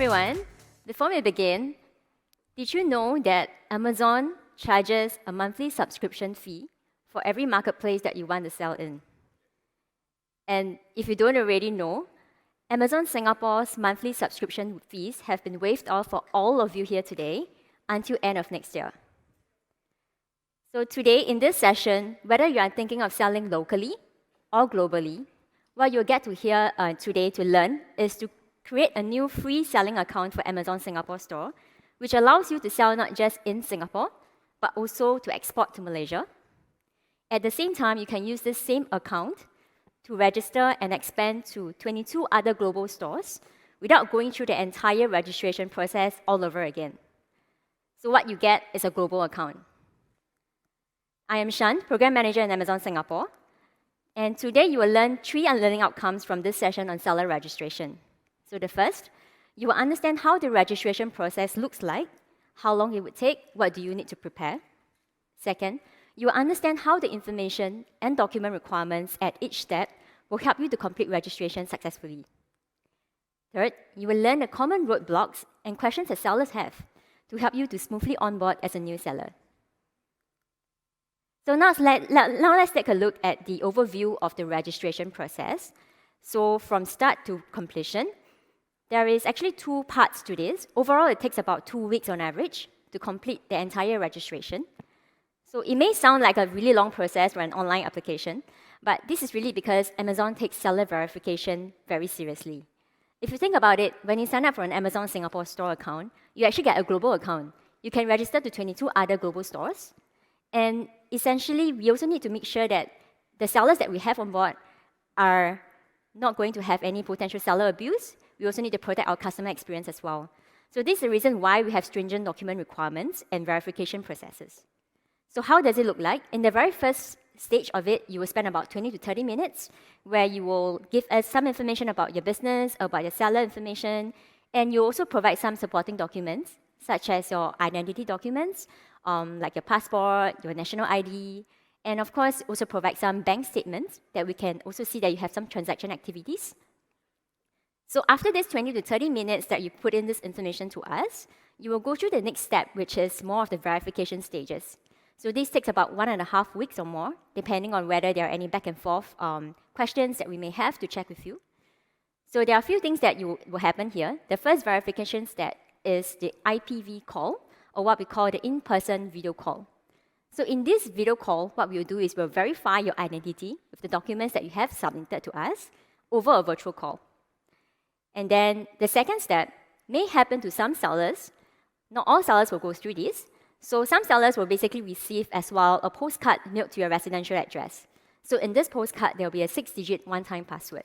everyone. Before we begin, did you know that Amazon charges a monthly subscription fee for every marketplace that you want to sell in? And if you don't already know, Amazon Singapore's monthly subscription fees have been waived off for all of you here today until end of next year. So today, in this session, whether you are thinking of selling locally or globally, what you'll get to hear today to learn is to create a new free selling account for Amazon Singapore store, which allows you to sell not just in Singapore, but also to export to Malaysia. At the same time, you can use this same account to register and expand to 22 other global stores without going through the entire registration process all over again. So what you get is a global account. I am Shan, Program Manager in Amazon Singapore, and today you will learn 3 learning outcomes from this session on seller registration. So the first, you will understand how the registration process looks like, how long it would take, what do you need to prepare. Second, you will understand how the information and document requirements at each step will help you to complete registration successfully. Third, you will learn the common roadblocks and questions that sellers have to help you to smoothly onboard as a new seller. So now let's take a look at the overview of the registration process. So from start to completion, there is actually 2 parts to this. Overall, it takes about 2 weeks on average to complete the entire registration. So it may sound like a really long process for an online application, but this is really because Amazon takes seller verification very seriously. If you think about it, when you sign up for an Amazon Singapore store account, you actually get a global account. You can register to 22 other global stores. And essentially, we also need to make sure that the sellers that we have on board are not going to have any potential seller abuse. We also need to protect our customer experience as well. So this is the reason why we have stringent document requirements and verification processes. So how does it look like? In the very first stage of it, you will spend about 20 to 30 minutes where you will give us some information about your business, about your seller information, and you also provide some supporting documents, such as your identity documents, like your passport, your national ID, and of course, also provide some bank statements that we can also see that you have some transaction activities. So after this 20 to 30 minutes that you put in this information to us, you will go through the next step, which is more of the verification stages. So this takes about 1.5 weeks or more, depending on whether there are any back and forth questions that we may have to check with you. So there are a few things that will happen here. The first verification step is the IPV call, or what we call the in-person video call. So in this video call, what we'll do is we'll verify your identity with the documents that you have submitted to us over a virtual call. And then the second step may happen to some sellers. Not all sellers will go through this. So some sellers will basically receive as well a postcard mailed to your residential address. So in this postcard, there will be a 6-digit one-time password.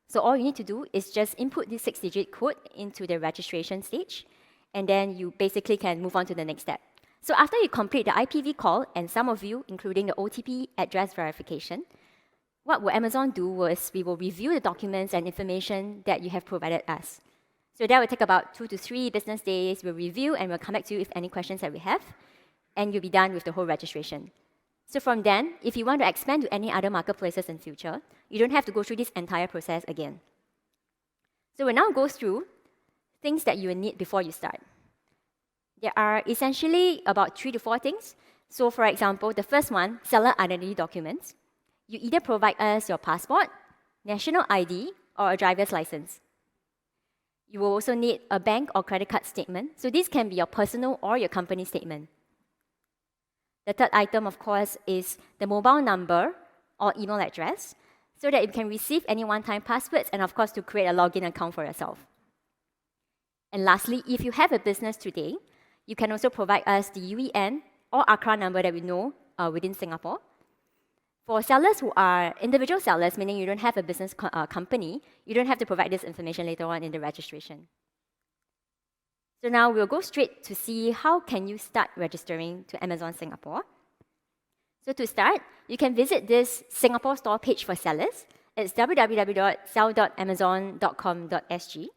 So all you need to do is just input this 6-digit code into the registration stage, and then you basically can move on to the next step. So after you complete the IPV call, and some of you, including the OTP address verification, what will Amazon do is we will review the documents and information that you have provided us. So that will take about 2 to 3 business days. We'll review and we'll come back to you with any questions that we have, and you'll be done with the whole registration. So from then, if you want to expand to any other marketplaces in future, you don't have to go through this entire process again. So we'll now go through things that you will need before you start. There are essentially about 3 to 4 things. So for example, the first one, seller identity documents. You either provide us your passport, national ID, or a driver's license. You will also need a bank or credit card statement. So this can be your personal or your company statement. The third item, of course, is the mobile number or email address, so that you can receive any one-time passwords and, of course, to create a login account for yourself. And lastly, if you have a business today, you can also provide us the UEN or ACRA number that we know within Singapore. For sellers who are individual sellers, meaning you don't have a business company, you don't have to provide this information later on in the registration. So now we'll go straight to see how can you start registering to Amazon Singapore. So to start, you can visit this Singapore store page for sellers. It's www.sell.amazon.com.sg.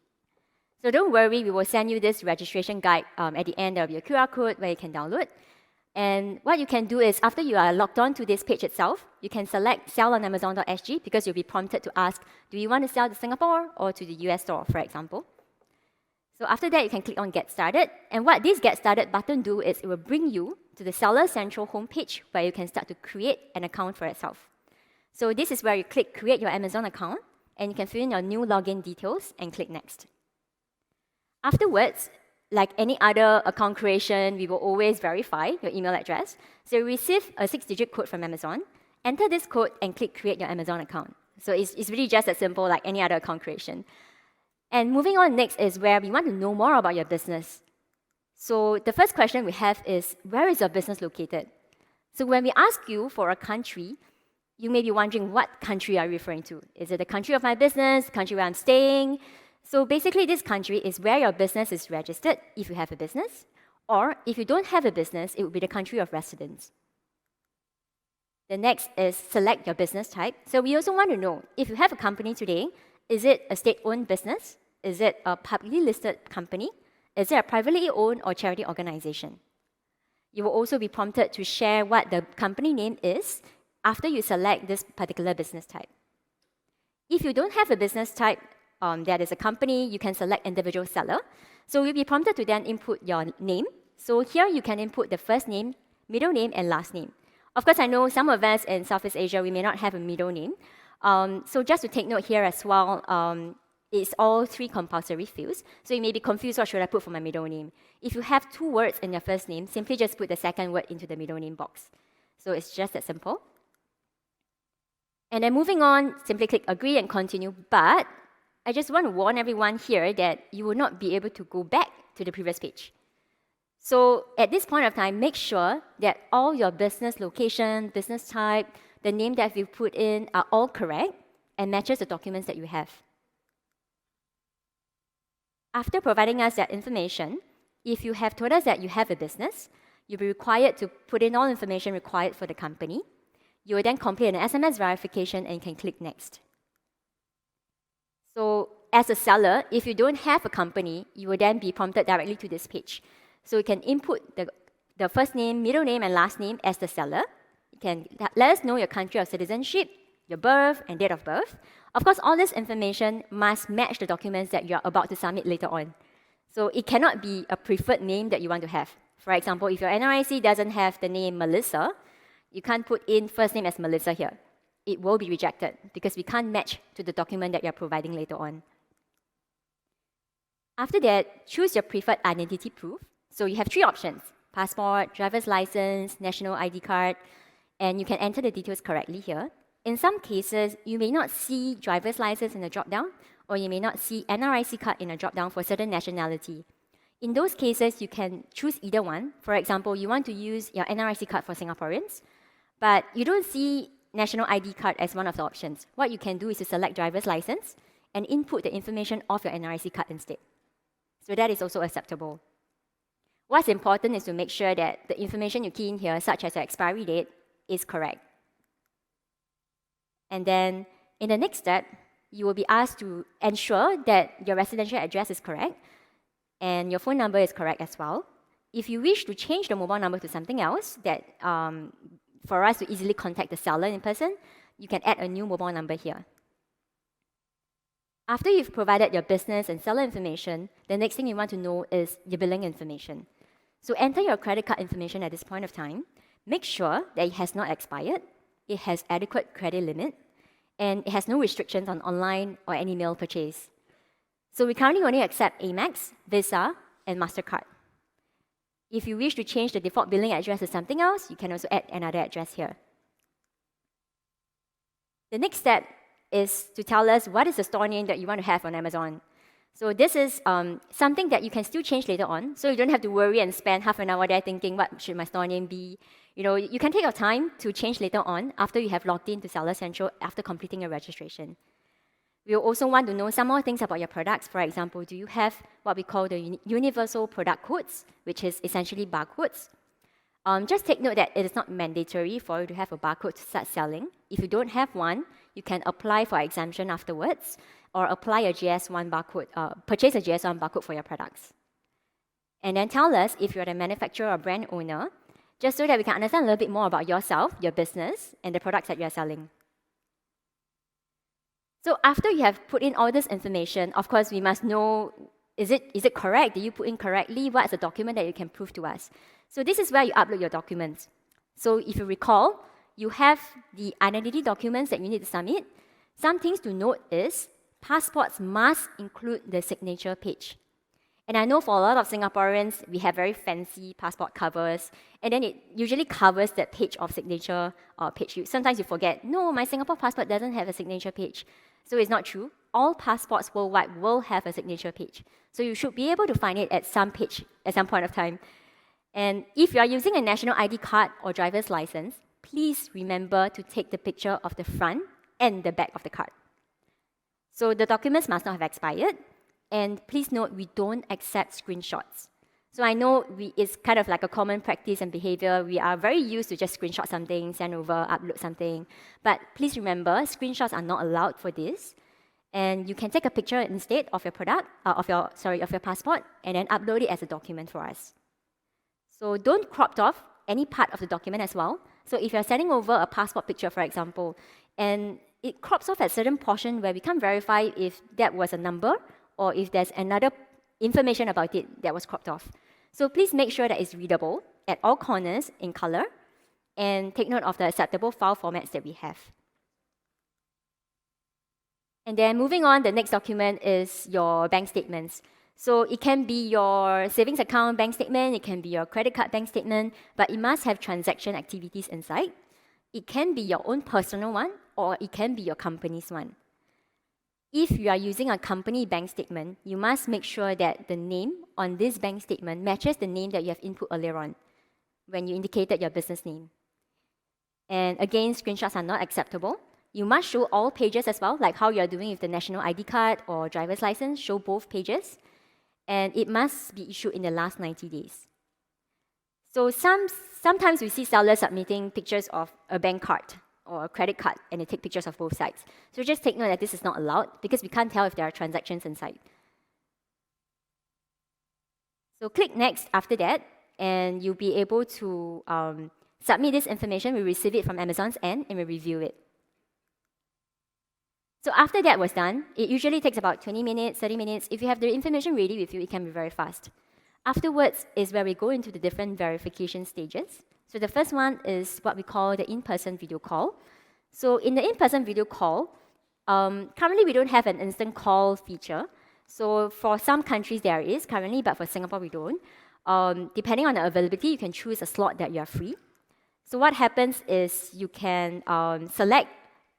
So don't worry, we will send you this registration guide. At the end, there will be a QR code where you can download. And what you can do is, after you are logged on to this page itself, you can select sell on Amazon.sg because you'll be prompted to ask, do you want to sell to Singapore or to the US store, for example? So after that, you can click on Get Started. And what this Get Started button do is it will bring you to the Seller Central homepage where you can start to create an account for yourself. So this is where you click Create Your Amazon account, and you can fill in your new login details and click Next. Afterwards, like any other account creation, we will always verify your email address. So you receive a 6-digit code from Amazon. Enter this code and click Create Your Amazon account. So it's really just as simple like any other account creation. And moving on next is where we want to know more about your business. So the first question we have is, where is your business located? So when we ask you for a country, you may be wondering what country are you referring to? Is it the country of my business, country where I'm staying? So basically this country is where your business is registered if you have a business, or if you don't have a business, it would be the country of residence. The next is select your business type. So we also want to know, if you have a company today, is it a state-owned business? Is it a publicly listed company? Is it a privately owned or charity organization? You will also be prompted to share what the company name is after you select this particular business type. If you don't have a business type that is a company, you can select individual seller. So you'll be prompted to then input your name. So here you can input the first name, middle name, and last name. Of course, I know some of us in Southeast Asia, we may not have a middle name. So just to take note here as well, it's all 3 compulsory fields. So you may be confused, what should I put for my middle name? If you have 2 words in your first name, simply just put the second word into the middle name box. So it's just that simple. And then moving on, simply click Agree and Continue. But I just want to warn everyone here that you will not be able to go back to the previous page. So at this point of time, make sure that all your business location, business type, the name that you put in are all correct and matches the documents that you have. After providing us that information, if you have told us that you have a business, you'll be required to put in all information required for the company. You will then complete an SMS verification and you can click Next. So as a seller, if you don't have a company, you will then be prompted directly to this page. So you can input the first name, middle name, and last name as the seller. You can let us know your country of citizenship, your birth, and date of birth. Of course, all this information must match the documents that you're about to submit later on. So it cannot be a preferred name that you want to have. For example, if your NRIC doesn't have the name Melissa, you can't put in first name as Melissa here. It will be rejected because we can't match to the document that you're providing later on. After that, choose your preferred identity proof. So you have 3 options: passport, driver's license, national ID card, and you can enter the details correctly here. In some cases, you may not see driver's license in the drop-down, or you may not see NRIC card in a drop-down for certain nationality. In those cases, you can choose either one. For example, you want to use your NRIC card for Singaporeans, but you don't see national ID card as one of the options. What you can do is to select driver's license and input the information of your NRIC card instead. So that is also acceptable. What's important is to make sure that the information you key in here, such as your expiry date, is correct. And then in the next step, you will be asked to ensure that your residential address is correct and your phone number is correct as well. If you wish to change the mobile number to something else that for us to easily contact the seller in person, you can add a new mobile number here. After you've provided your business and seller information, the next thing you want to know is your billing information. So enter your credit card information at this point of time. Make sure that it has not expired, it has adequate credit limit, and it has no restrictions on online or any mail purchase. So we currently only accept Amex, Visa, and MasterCard. If you wish to change the default billing address to something else, you can also add another address here. The next step is to tell us what is the store name that you want to have on Amazon. So this is something that you can still change later on, so you don't have to worry and spend half an hour there thinking, what should my store name be? You can take your time to change later on after you have logged in to Seller Central after completing your registration. We'll also want to know some more things about your products. For example, do you have what we call the universal product codes, which is essentially barcodes? Just take note that it is not mandatory for you to have a barcode to start selling. If you don't have one, you can apply for exemption afterwards, or apply a GS1 barcode, purchase a GS1 barcode for your products. And then tell us if you're the manufacturer or brand owner, just so that we can understand a little bit more about yourself, your business, and the products that you're selling. So after you have put in all this information, of course, we must know is it correct? Did you put in correctly? What's the document that you can prove to us? So this is where you upload your documents. So if you recall, you have the identity documents that you need to submit. Some things to note is passports must include the signature page. And I know for a lot of Singaporeans, we have very fancy passport covers, and then it usually covers that page of signature page. Sometimes you forget, no, my Singapore passport doesn't have a signature page. So it's not true. All passports worldwide will have a signature page. So you should be able to find it at some page at some point of time. And if you are using a national ID card or driver's license, please remember to take the picture of the front and the back of the card. So the documents must not have expired. And please note, we don't accept screenshots. So I know it's kind of like a common practice and behavior. We are very used to just screenshot something, send over, upload something. But please remember, screenshots are not allowed for this. And you can take a picture instead of your product, of your passport, and then upload it as a document for us. So don't crop off any part of the document as well. So if you're sending over a passport picture, for example, and it crops off at a certain portion where we can't verify if that was a number or if there's another information about it that was cropped off. So please make sure that it's readable at all corners in color, and take note of the acceptable file formats that we have. And then moving on, the next document is your bank statements. So it can be your savings account bank statement, it can be your credit card bank statement, but it must have transaction activities inside. It can be your own personal one, or it can be your company's one. If you are using a company bank statement, you must make sure that the name on this bank statement matches the name that you have input earlier on when you indicated your business name. And again, screenshots are not acceptable. You must show all pages as well, like how you're doing with the national ID card or driver's license, show both pages. And it must be issued in the last 90 days. So sometimes we see sellers submitting pictures of a bank card or a credit card, and they take pictures of both sides. So just take note that this is not allowed, because we can't tell if there are transactions inside. So click Next after that, and you'll be able to submit this information. We receive it from Amazon's end, and we review it. So after that was done, it usually takes about 20 minutes, 30 minutes. If you have the information ready with you, it can be very fast. Afterwards is where we go into the different verification stages. So the first one is what we call the in-person video call. So in the in-person video call, currently we don't have an instant call feature. So for some countries there is currently, but for Singapore we don't. Depending on the availability, you can choose a slot that you are free. So what happens is you can select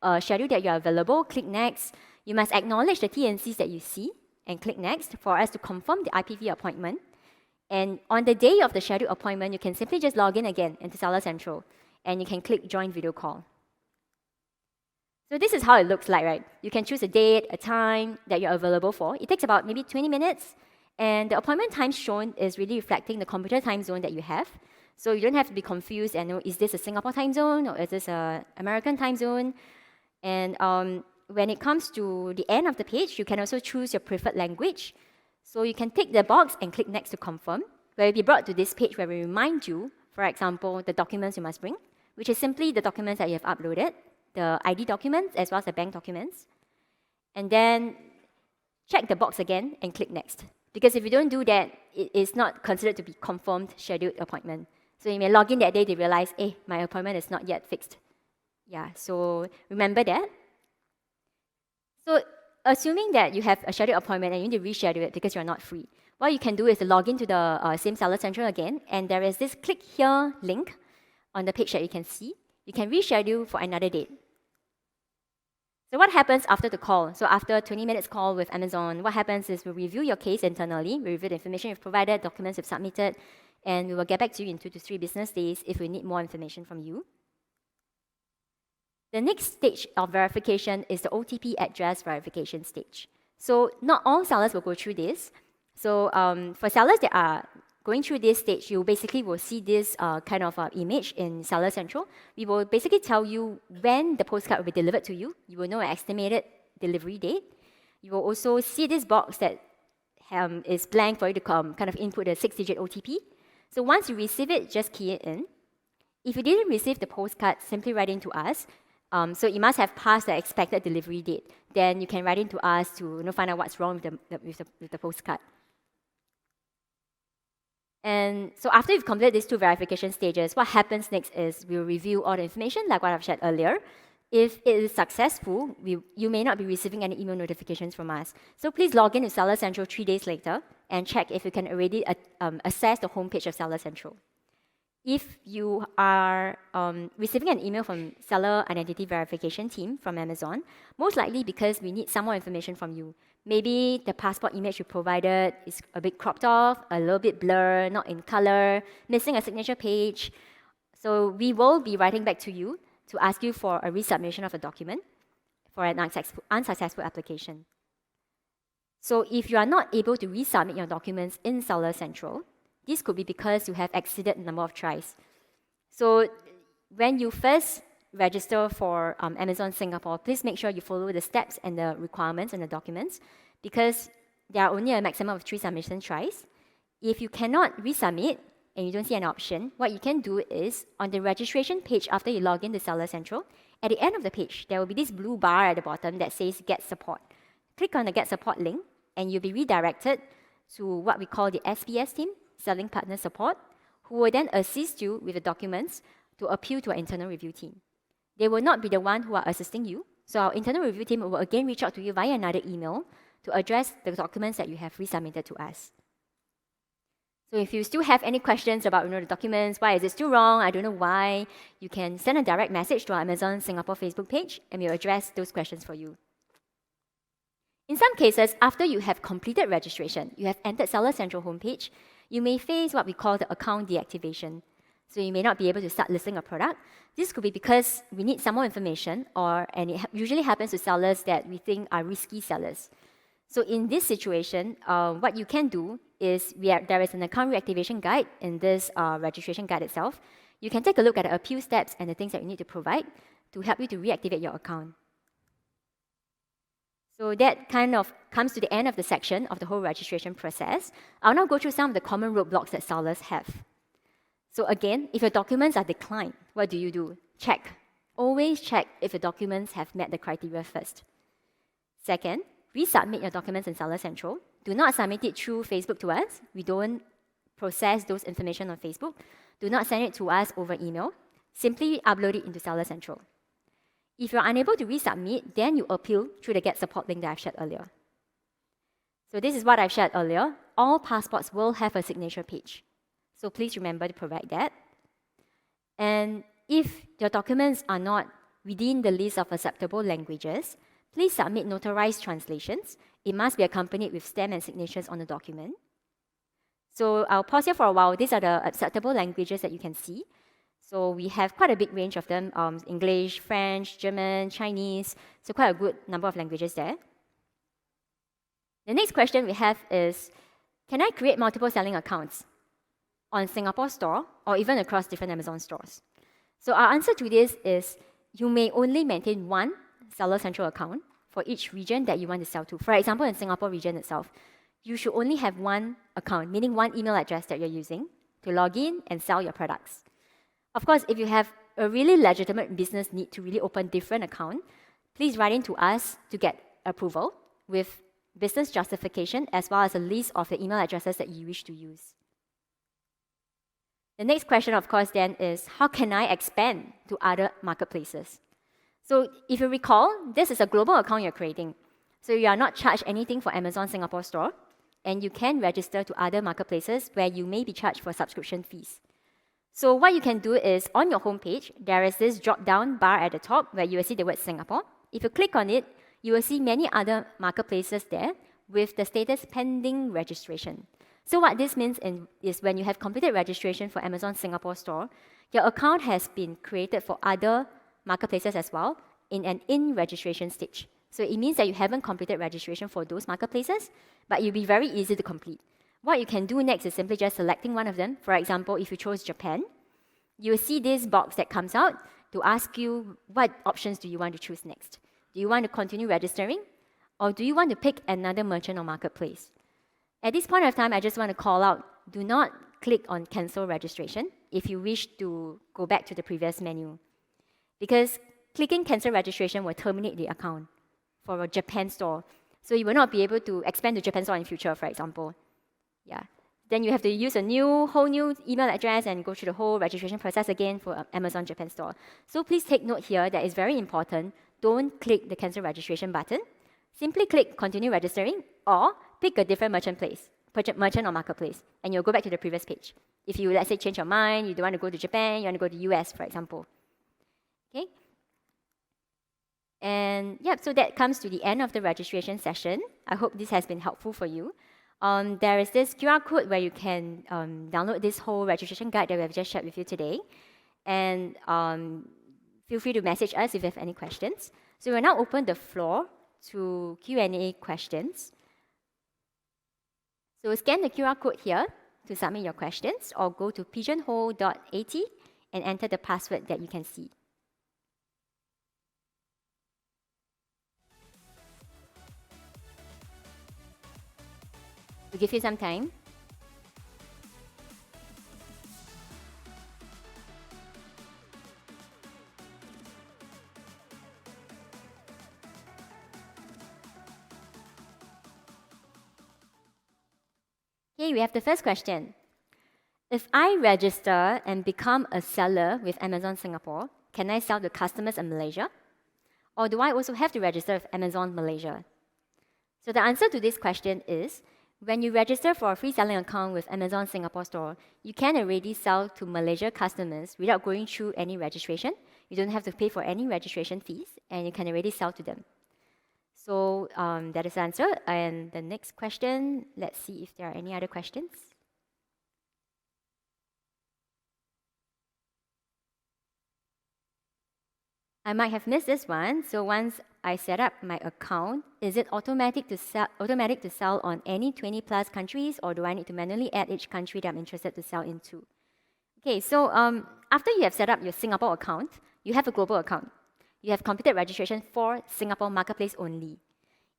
a schedule that you are available, click Next. You must acknowledge the T&Cs that you see, and click Next for us to confirm the IPV appointment. And on the day of the scheduled appointment, you can simply just log in again into Seller Central, and you can click Join Video Call. So this is how it looks like, right? You can choose a date, a time that you're available for. It takes about maybe 20 minutes, and the appointment time shown is really reflecting the computer time zone that you have. So you don't have to be confused and know, is this a Singapore time zone or is this an American time zone? And when it comes to the end of the page, you can also choose your preferred language. So you can tick the box and click Next to confirm, where you'll be brought to this page where we remind you, for example, the documents you must bring, which is simply the documents that you have uploaded, the ID documents as well as the bank documents. And then check the box again and click Next. Because if you don't do that, it is not considered to be confirmed scheduled appointment. So you may log in that day to realize, hey, my appointment is not yet fixed. Yeah, so remember that. So assuming that you have a scheduled appointment and you need to reschedule it because you're not free, what you can do is to log into the same Seller Central again, and there is this click here link on the page that you can see. You can reschedule for another date. So what happens after the call? So after 20 minutes call with Amazon, what happens is we review your case internally, we review the information you've provided, documents you've submitted, and we will get back to you in 2 to 3 business days if we need more information from you. The next stage of verification is the OTP address verification stage. So not all sellers will go through this. So for sellers that are going through this stage, you basically will see this kind of image in Seller Central. We will basically tell you when the postcard will be delivered to you. You will know an estimated delivery date. You will also see this box that is blank for you to kind of input a 6-digit OTP. So once you receive it, just key it in. If you didn't receive the postcard, simply write in to us. So it must have passed the expected delivery date. Then you can write in to us to find out what's wrong with the postcard. And so after you've completed these 2 verification stages, what happens next is we'll review all the information, like what I've shared earlier. If it is successful, you may not be receiving any email notifications from us. So please log in to Seller Central 3 days later and check if you can already access the homepage of Seller Central. If you are receiving an email from Seller Identity Verification team from Amazon, most likely because we need some more information from you. Maybe the passport image you provided is a bit cropped off, a little bit blurred, not in color, missing a signature page. So we will be writing back to you to ask you for a resubmission of a document for an unsuccessful application. So if you are not able to resubmit your documents in Seller Central, this could be because you have exceeded the number of tries. So when you first register for Amazon Singapore, please make sure you follow the steps and the requirements and the documents, because there are only a maximum of 3 submission tries. If you cannot resubmit and you don't see an option, what you can do is on the registration page after you log in to Seller Central, at the end of the page, there will be this blue bar at the bottom that says Get Support. Click on the Get Support link and you'll be redirected to what we call the SPS team, Selling Partner Support, who will then assist you with the documents to appeal to our internal review team. They will not be the one who are assisting you, so our internal review team will again reach out to you via another email to address the documents that you have resubmitted to us. So if you still have any questions about the documents, why is it still wrong, I don't know why, you can send a direct message to our Amazon Singapore Facebook page and we'll address those questions for you. In some cases, after you have completed registration, you have entered Seller Central homepage, you may face what we call the account deactivation. So you may not be able to start listing a product. This could be because we need some more information, and it usually happens to sellers that we think are risky sellers. So in this situation, what you can do is there is an account reactivation guide in this registration guide itself. You can take a look at the appeal steps and the things that you need to provide to help you to reactivate your account. So that kind of comes to the end of the section of the whole registration process. I'll now go through some of the common roadblocks that sellers have. So again, if your documents are declined, what do? Check. Always check if your documents have met the criteria first. Second, resubmit your documents in Seller Central. Do not submit it through Facebook to us. We don't process those information on Facebook. Do not send it to us over email. Simply upload it into Seller Central. If you're unable to resubmit, then you appeal through the Get Support link that I've shared earlier. So this is what I've shared earlier. All passports will have a signature page. So please remember to provide that. And if your documents are not within the list of acceptable languages, please submit notarized translations. It must be accompanied with stamp and signatures on the document. So I'll pause here for a while. These are the acceptable languages that you can see. So we have quite a big range of them, English, French, German, Chinese, so quite a good number of languages there. The next question we have is, can I create multiple selling accounts on Singapore store or even across different Amazon stores? So our answer to this is, you may only maintain one Seller Central account for each region that you want to sell to. For example, in Singapore region itself, you should only have one account, meaning one email address that you're using to log in and sell your products. Of course, if you have a really legitimate business need to really open different account, please write in to us to get approval with business justification as well as a list of the email addresses that you wish to use. The next question, of course, then is, how can I expand to other marketplaces? So if you recall, this is a global account you're creating. So you are not charged anything for Amazon Singapore store, and you can register to other marketplaces where you may be charged for subscription fees. So what you can do is, on your homepage, there is this drop-down bar at the top where you will see the word Singapore. If you click on it, you will see many other marketplaces there with the status pending registration. So what this means is when you have completed registration for Amazon Singapore store, your account has been created for other marketplaces as well in an in-registration stage. So it means that you haven't completed registration for those marketplaces, but it'll be very easy to complete. What you can do next is simply just selecting one of them. For example, if you chose Japan, you will see this box that comes out to ask you what options do you want to choose next. Do you want to continue registering? Or do you want to pick another merchant or marketplace? At this point of time, I just want to call out, do not click on cancel registration if you wish to go back to the previous menu. Because clicking cancel registration will terminate the account for a Japan store. So you will not be able to expand to Japan store in future, for example. Yeah. Then you have to use a whole new email address and go through the whole registration process again for Amazon Japan store. So please take note here that is very important. Don't click the cancel registration button. Simply click continue registering or pick a different merchant or marketplace, and you'll go back to the previous page. If you, let's say, change your mind, you don't want to go to Japan, you want to go to US, for example. Okay? And yep, so that comes to the end of the registration session. I hope this has been helpful for you. There is this QR code where you can download this whole registration guide that we have just shared with you today. And feel free to message us if you have any questions. So we'll now open the floor to Q&A questions. So scan the QR code here to submit your questions, or go to pigeonhole.at and enter the password that you can see. We'll give you some time. Okay, we have the first question. If I register and become a seller with Amazon Singapore, can I sell to customers in Malaysia? Or do I also have to register with Amazon Malaysia? So the answer to this question is, when you register for a free selling account with Amazon Singapore store, you can already sell to Malaysia customers without going through any registration. You don't have to pay for any registration fees, and you can already sell to them. So that is the answer. And the next question, let's see if there are any other questions. I might have missed this one. So once I set up my account, is it automatic to sell on any 20 plus countries, or do I need to manually add each country that I'm interested to sell into? Okay, so after you have set up your Singapore account, you have a global account. You have completed registration for Singapore marketplace only.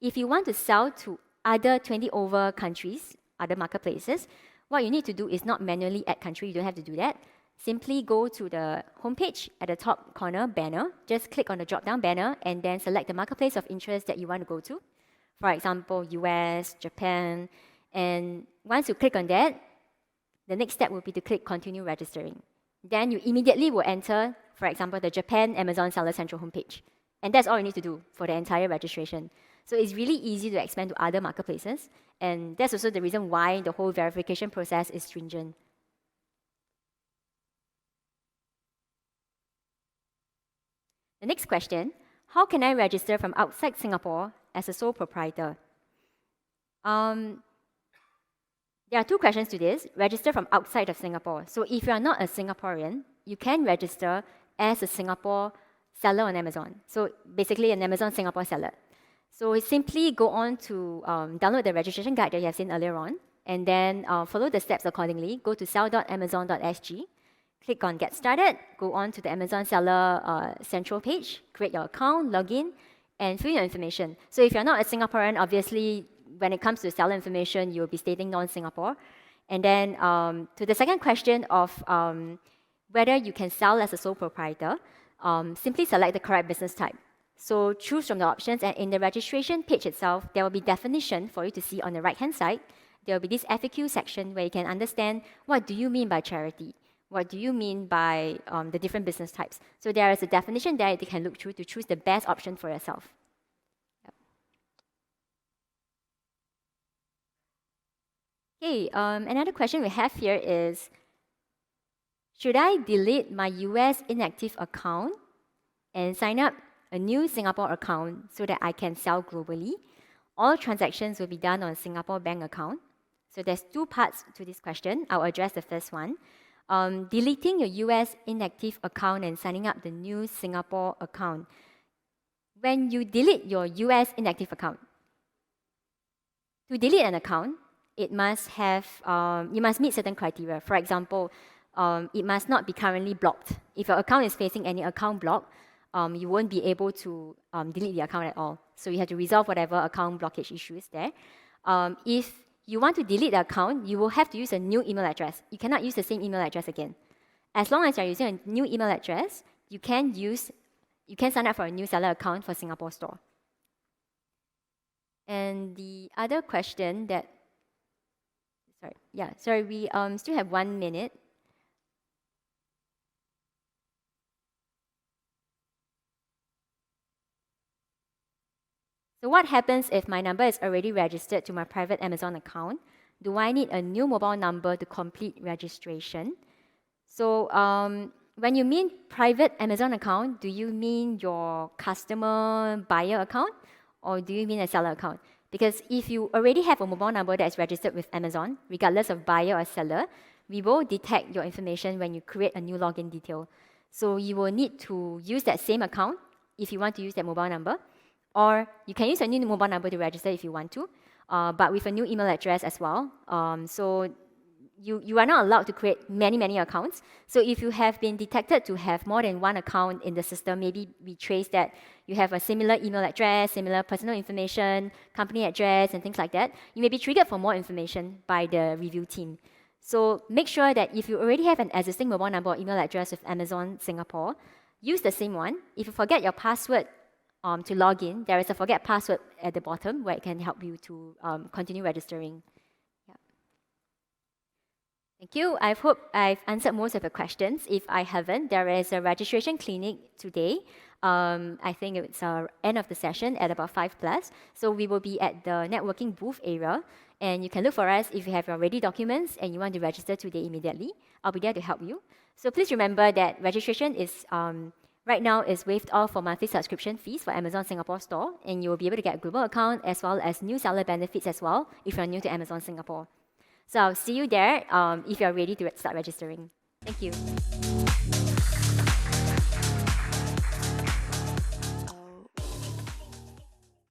If you want to sell to other 20 over countries, other marketplaces, what you need to do is not manually add country. You don't have to do that. Simply go to the homepage at the top corner banner. Just click on the drop-down banner and then select the marketplace of interest that you want to go to. For example, US, Japan. And once you click on that, the next step will be to click continue registering. Then you immediately will enter, for example, the Japan Amazon Seller Central homepage. And that's all you need to do for the entire registration. So it's really easy to expand to other marketplaces. And that's also the reason why the whole verification process is stringent. The next question, how can I register from outside Singapore as a sole proprietor? There are two questions to this. Register from outside of Singapore. So if you are not a Singaporean, you can register as a Singapore seller on Amazon. So basically an Amazon Singapore seller. So simply go on to download the registration guide that you have seen earlier on, and then follow the steps accordingly. Go to sell.amazon.sg. Click on Get Started, go on to the Amazon Seller Central page, create your account, log in, and fill your information. So if you're not a Singaporean, obviously, when it comes to seller information, you'll be stating non-Singapore. And then to the second question of whether you can sell as a sole proprietor, simply select the correct business type. So choose from the options, and in the registration page itself, there will be definition for you to see on the right-hand side. There will be this FAQ section where you can understand what do you mean by charity. What do you mean by the different business types? So there is a definition there that you can look through to choose the best option for yourself. Yep. Okay, another question we have here is, should I delete my US inactive account and sign up a new Singapore account so that I can sell globally? All transactions will be done on Singapore bank account. So there's two parts to this question. I'll address the first one. Deleting your US inactive account and signing up the new Singapore account. When you delete your US inactive account, to delete an account, it must have, you must meet certain criteria. For example, it must not be currently blocked. If your account is facing any account block, you won't be able to delete the account at all. So you have to resolve whatever account blockage issue is there. If you want to delete the account, you will have to use a new email address. You cannot use the same email address again. As long as you're using a new email address, you can sign up for a new seller account for Singapore store. And the other question that, Sorry, we still have 1 minute. So what happens if my number is already registered to my private Amazon account? Do I need a new mobile number to complete registration? So when you mean private Amazon account, do you mean your customer buyer account or do you mean a seller account? Because if you already have a mobile number that is registered with Amazon, regardless of buyer or seller, we will detect your information when you create a new login detail. So you will need to use that same account if you want to use that mobile number, or you can use a new mobile number to register if you want to, but with a new email address as well. So you are not allowed to create many accounts. So if you have been detected to have more than one account in the system, maybe we trace that you have a similar email address, similar personal information, company address, and things like that, you may be triggered for more information by the review team. So make sure that if you already have an existing mobile number or email address with Amazon Singapore, use the same one. If you forget your password to log in, there is a forget password at the bottom where it can help you to continue registering. Thank you. I hope I've answered most of the questions. If I haven't, there is a registration clinic today. I think it's end of the session at about 5+. So we will be at the networking booth area. And you can look for us if you have your ready documents and you want to register today immediately. I'll be there to help you. So please remember that registration is right now is waived off for monthly subscription fees for Amazon Singapore store. And you will be able to get a global account as well as new seller benefits as well if you're new to Amazon Singapore. So I'll see you there if you're ready to start registering. Thank you.